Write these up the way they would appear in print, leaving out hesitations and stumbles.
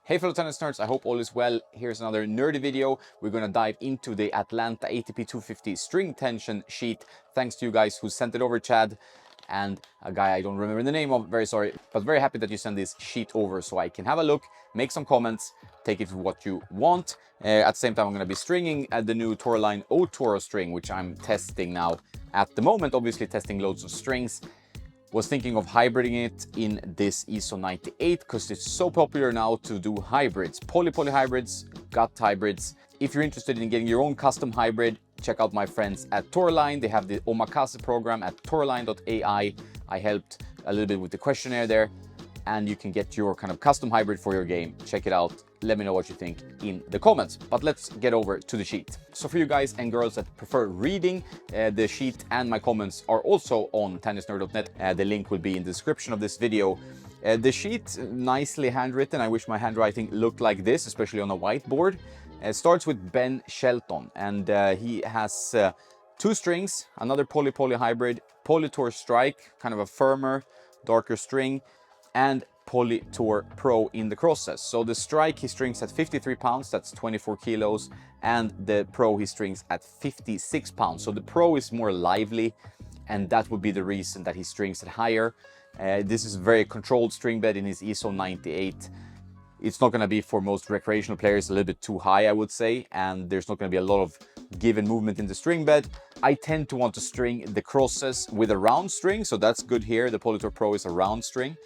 Hey fellow tennis nerds, I hope all is well. Here's another nerdy video. We're gonna dive into the Atlanta ATP 250 string tension sheet. Thanks to you guys who sent it over, Chad, and a guy I don't remember the name of, very sorry, but very happy that you sent this sheet over so I can have a look, make some comments, take it for what you want. At the same time, I'm gonna be stringing the new Tourline O-Toro string, which I'm testing now at the moment, obviously testing loads of strings. Was thinking of hybriding it in this ISO 98 because it's so popular now to do hybrids, poly hybrids, gut hybrids. If you're interested in getting your own custom hybrid, check out my friends at Tourline. They have the Omakase program at tourline.ai. I helped a little bit with the questionnaire there, and you can get your kind of custom hybrid for your game. Check it out. Let me know what you think in the comments. But let's get over to the sheet. So for you guys and girls that prefer reading, the sheet and my comments are also on tennisnerd.net. The link will be in the description of this video. The sheet, nicely handwritten. I wish my handwriting looked like this, especially on a whiteboard. It starts with Ben Shelton, and he has two strings, another poly hybrid, Polytour Strike, kind of a firmer, darker string, and Polytour Pro in the crosses. So the Strike he strings at 53 pounds, that's 24 kilos, and the Pro he strings at 56 pounds. So the Pro is more lively, and that would be the reason that he strings it higher. This is a very controlled string bed in his ISO 98. It's not going to be for most recreational players a little bit too high, I would say, and there's not going to be a lot of give and movement in the string bed. I tend to want to string the crosses with a round string, so that's good here. The Polytour Pro is a round string,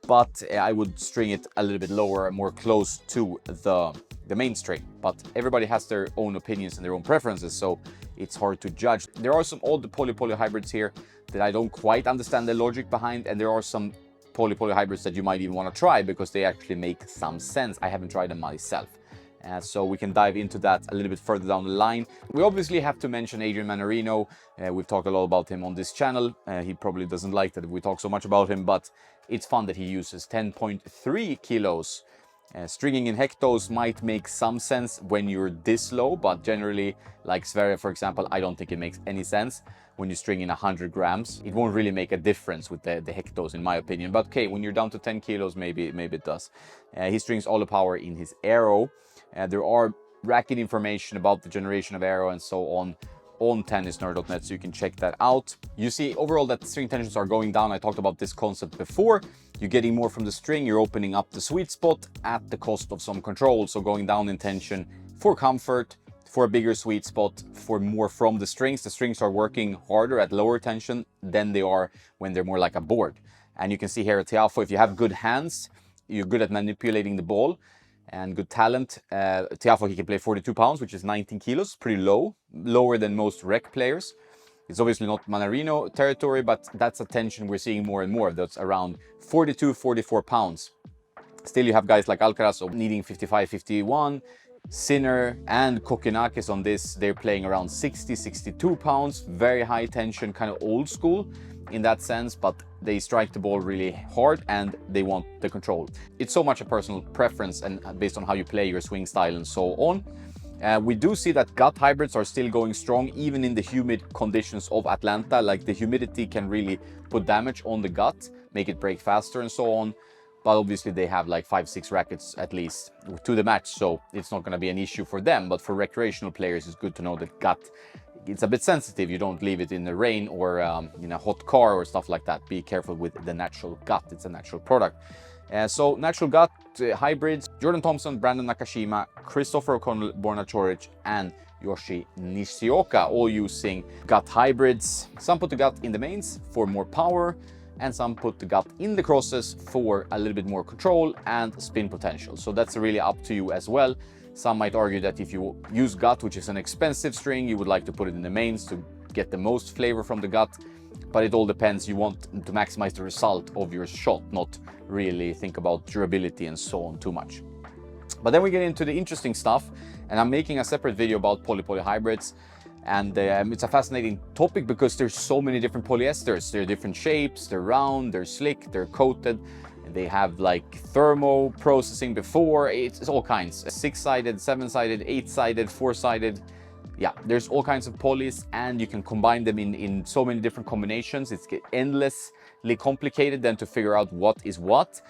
but I would string it a little bit lower, more close to the main string. But everybody has their own opinions and their own preferences, so it's hard to judge. There are some old poly hybrids here that I don't quite understand the logic behind, and there are some poly hybrids that you might even want to try because they actually make some sense. I haven't tried them myself. So we can dive into that a little bit further down the line. We obviously have to mention Adrian Mannarino. We've talked a lot about him on this channel. He probably doesn't like that we talk so much about him, but it's fun that he uses 10.3 kilos. Stringing in hectos might make some sense when you're this low, but generally, like Sverre, for example, I don't think it makes any sense when you string in 100 grams. It won't really make a difference with the hectos, in my opinion. But okay, when you're down to 10 kilos, maybe it does. He strings all the power in his arrow. There are racket information about the generation of arrow and so on tennisnerd.net, so you can check that out. You see overall that the string tensions are going down. I talked about this concept before. You're getting more from the string, you're opening up the sweet spot at the cost of some control. So going down in tension for comfort, for a bigger sweet spot, for more from the strings. The strings are working harder at lower tension than they are when they're more like a board. And you can see here at Tiafoe, if you have good hands, you're good at manipulating the ball, and good talent. Tiafoe, he can play 42 pounds, which is 19 kilos, pretty low, lower than most rec players. It's obviously not Mannarino territory, but that's a tension we're seeing more and more. That's around 42, 44 pounds. Still, you have guys like Alcaraz needing 55, 51. Sinner and Kokkinakis on this, they're playing around 60, 62 pounds. Very high tension, kind of old school in that sense, but they strike the ball really hard and they want the control. It's so much a personal preference and based on how you play, your swing style and so on. We do see that gut hybrids are still going strong even in the humid conditions of Atlanta. Like the humidity can really put damage on the gut, make it break faster and so on. But obviously they have like 5-6 rackets at least to the match, so it's not going to be an issue for them. But for recreational players, it's good to know that gut, it's a bit sensitive. You don't leave it in the rain or in a hot car or stuff like that. Be careful with the natural gut. It's a natural product. So natural gut hybrids, Jordan Thompson, Brandon Nakashima, Christopher O'Connell, Borna Coric, and Yoshi Nishioka, all using gut hybrids. Some put the gut in the mains for more power, and some put the gut in the crosses for a little bit more control and spin potential. So that's really up to you as well. Some might argue that if you use gut, which is an expensive string, you would like to put it in the mains to get the most flavor from the gut. But it all depends. You want to maximize the result of your shot, not really think about durability and so on too much. But then we get into the interesting stuff, and I'm making a separate video about poly hybrids. And it's a fascinating topic because there's so many different polyesters. They're different shapes, they're round, they're slick, they're coated. They have like thermo processing before. It's all kinds. 6-sided, 7-sided, 8-sided, 4-sided. Yeah, there's all kinds of polys, and you can combine them in so many different combinations. It's endlessly complicated then to figure out what is what.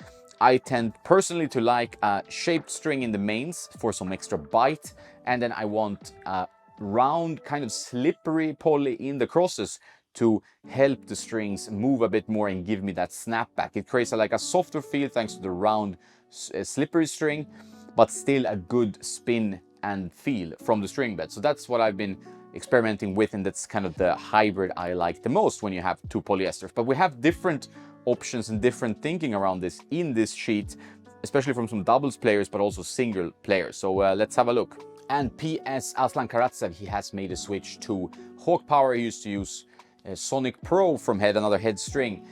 I tend personally to like a shaped string in the mains for some extra bite, and then I want a round kind of slippery poly in the crosses to help the strings move a bit more and give me that snapback. It creates like a softer feel thanks to the round slippery string, but still a good spin and feel from the string bed. So that's what I've been experimenting with, and that's kind of the hybrid I like the most when you have two polyesters. But we have different options and different thinking around this in this sheet, especially from some doubles players, but also single players. So let's have a look. And PS Aslan Karatsev, he has made a switch to Hawk Power. He used to use Sonic Pro from Head, another head string.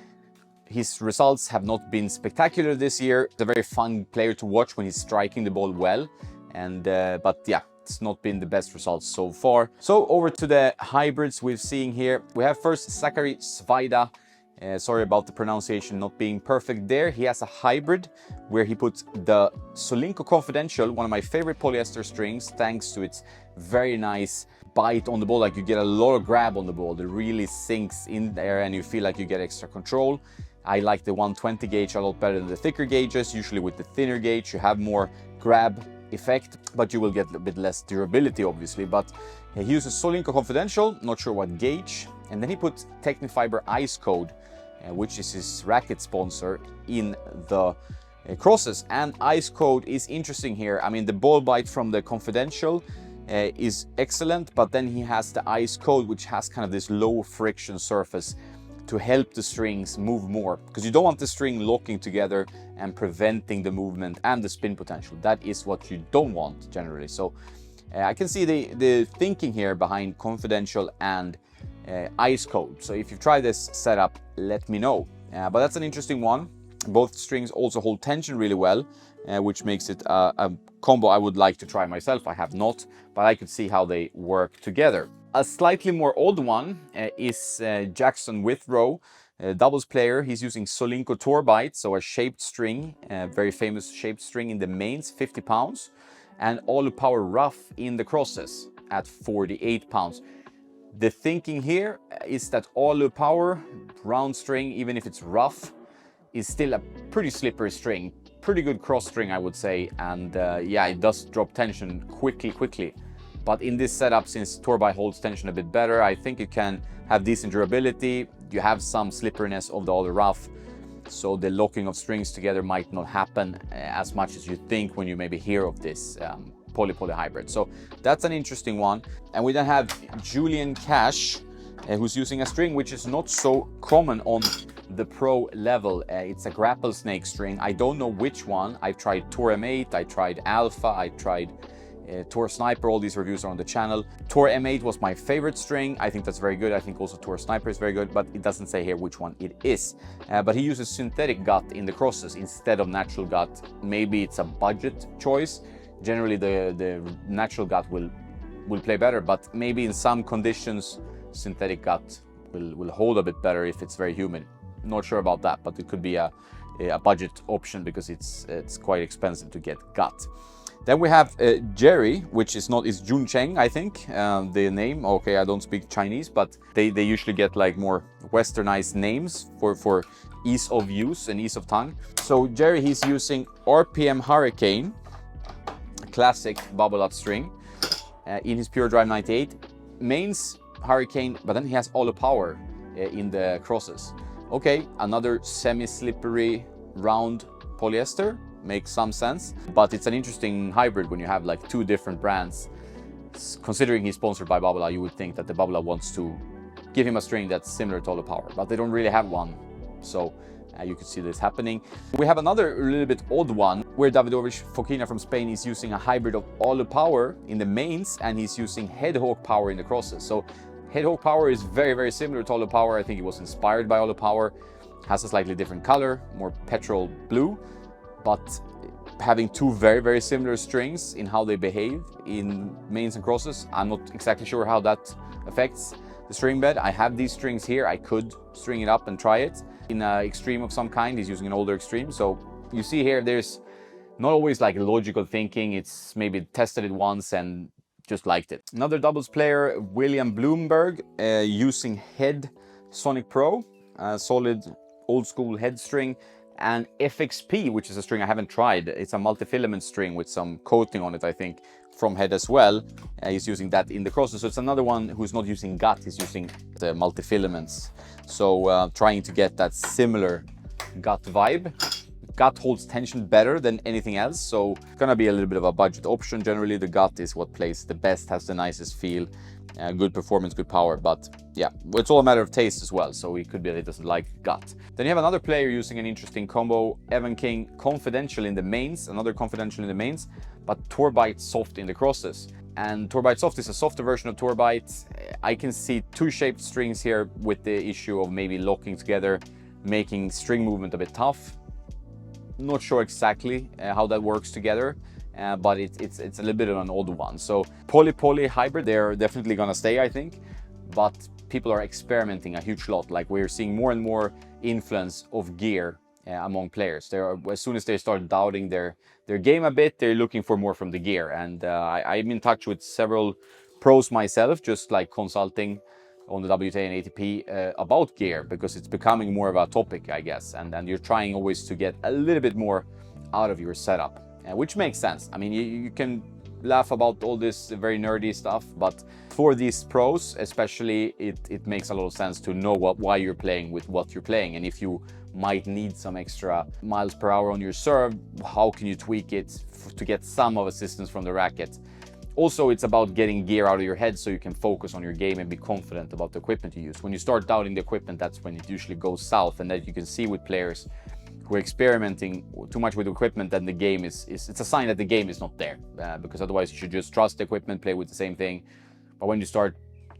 His results have not been spectacular this year. It's a very fun player to watch when he's striking the ball well, and but yeah, it's not been the best results so far. So over to the hybrids we're seeing here. We have first Zachary Svajda. Sorry about the pronunciation not being perfect there. He has a hybrid where he puts the Solinco Confidential, one of my favorite polyester strings, thanks to its very nice bite on the ball. Like, you get a lot of grab on the ball. It really sinks in there and you feel like you get extra control. I like the 120 gauge a lot better than the thicker gauges. Usually with the thinner gauge you have more grab effect, but you will get a bit less durability obviously. But he uses Solinco Confidential, not sure what gauge, and then he puts Technifiber Ice Code, which is his racket sponsor, in the crosses. And Ice Code is interesting here. I mean, the ball bite from the Confidential is excellent, but then he has the Ice Code, which has kind of this low friction surface to help the strings move more, because you don't want the string locking together and preventing the movement and the spin potential. That is what you don't want generally. So I can see the thinking here behind Confidential and Ice Code. So if you've tried this setup, let me know. But that's an interesting one. Both strings also hold tension really well, which makes it a combo I would like to try myself. I have not, but I could see how they work together. A slightly more old one is Jackson Withrow, doubles player. He's using Solinco Torbite, so a shaped string, very famous shaped string in the mains, 50 pounds, and Olu Power Rough in the crosses at 48 pounds. The thinking here is that Olu Power round string, even if it's rough, is still a pretty slippery string, pretty good cross string I would say, and yeah, it does drop tension quickly. But in this setup, since Torbite holds tension a bit better, I think it can have decent durability. You have some slipperiness of the Olu Rough, so the locking of strings together might not happen as much as you think when you maybe hear of this poly hybrid. So that's an interesting one. And we then have Julian Cash, who's using a string which is not so common on the pro level. It's a grapple snake string. I don't know which one. I've tried Tor M8, I tried Alpha, I tried Tor Sniper. All these reviews are on the channel. Tor M8 was my favorite string. I think that's very good. I think also Tor Sniper is very good, but it doesn't say here which one it is. But he uses synthetic gut in the crosses instead of natural gut. Maybe it's a budget choice. Generally the natural gut will play better, but maybe in some conditions synthetic gut will hold a bit better if it's very humid. Not sure about that, but it could be a budget option because it's quite expensive to get gut. Then we have Jerry, which is Jun Cheng, I think, the name. Okay, I don't speak Chinese, but they usually get like more westernized names for ease of use and ease of tongue. So Jerry, he's using RPM Hurricane, a classic bubble up string, in his Pure Drive 98. Mains Hurricane, but then he has Olu Power in the crosses. Okay, another semi-slippery round polyester. Makes some sense, but it's an interesting hybrid when you have like two different brands. Considering he's sponsored by Babolat, you would think that the Babolat wants to give him a string that's similar to Olu Power, but they don't really have one. So you could see this happening. We have another little bit odd one where Davidovich Fokina from Spain is using a hybrid of Olu Power in the mains and he's using Headhawk Power in the crosses. So Headhawk Power is very similar to Olu Power. I think it was inspired by Olu Power. Has a slightly different color, more petrol blue, but having two very similar strings in how they behave in mains and crosses, I'm not exactly sure how that affects the string bed. I have these strings here. I could string it up and try it in an extreme of some kind. He's using an older extreme. So you see here, there's not always like logical thinking. It's maybe tested it once and just liked it. Another doubles player, William Bloomberg, using Head Sonic Pro, solid old school head string, And FXP, which is a string I haven't tried. It's a multi-filament string with some coating on it, I think, from head as well. He's using that in the crosses. So it's another one who's not using gut, he's using the multi-filaments. So trying to get that similar gut vibe. Gut holds tension better than anything else, so it's gonna be a little bit of a budget option. Generally, the gut is what plays the best, has the nicest feel, good performance, good power. But yeah, it's all a matter of taste as well, so it could be that he doesn't like gut. Then you have another player using an interesting combo, Evan King, confidential in the mains, another confidential in the mains, but Torbite soft in the crosses. And Torbite soft is a softer version of Torbite. I can see two shaped strings here with the issue of maybe locking together, making string movement a bit tough. Not sure exactly how that works together, but it's a little bit of an odd one. So poly hybrid, they're definitely gonna stay, I think, but people are experimenting a huge lot. Like, we're seeing more and more influence of gear among players. As soon as they start doubting their game a bit, they're looking for more from the gear. And I'm in touch with several pros myself, just like consulting on the WTA and ATP about gear, because it's becoming more of a topic, I guess, and you're trying always to get a little bit more out of your setup, which makes sense. I mean, you can laugh about all this very nerdy stuff, but for these pros especially, it makes a lot of sense to know why you're playing with what you're playing, and if you might need some extra miles per hour on your serve, how can you tweak it to get some of assistance from the racket. Also, it's about getting gear out of your head so you can focus on your game and be confident about the equipment you use. When you start doubting the equipment, that's when it usually goes south, and that you can see with players who are experimenting too much with equipment, then the game it's a sign that the game is not there, because otherwise you should just trust the equipment, play with the same thing. But when you start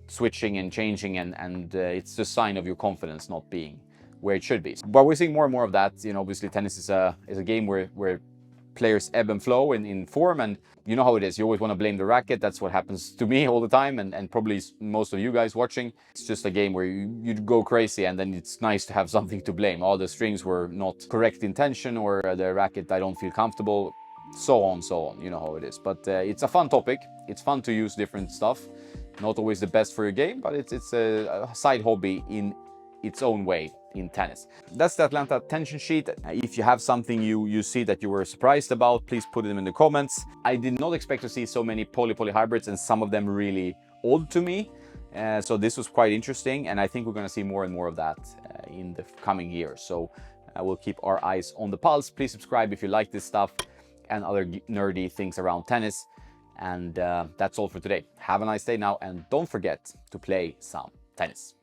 switching and changing, and it's a sign of your confidence not being where it should be. But we're seeing more and more of that. You know, obviously tennis is a game where players ebb and flow in form, and you know how it is. You always want to blame the racket. That's what happens to me all the time, and probably most of you guys watching. It's just a game where you go crazy, and then it's nice to have something to blame. All the strings were not correct in tension, or the racket, I don't feel comfortable, so on, so on. You know how it is. But it's a fun topic. It's fun to use different stuff. Not always the best for your game, but it's a side hobby in its own way in tennis. That's the Atlanta tension sheet. If you have something you see that you were surprised about, please put them in the comments. I did not expect to see so many poly hybrids, and some of them really old to me. So this was quite interesting, and I think we're going to see more and more of that in the coming years. So we'll keep our eyes on the pulse. Please subscribe if you like this stuff and other nerdy things around tennis. And that's all for today. Have a nice day now, and don't forget to play some tennis.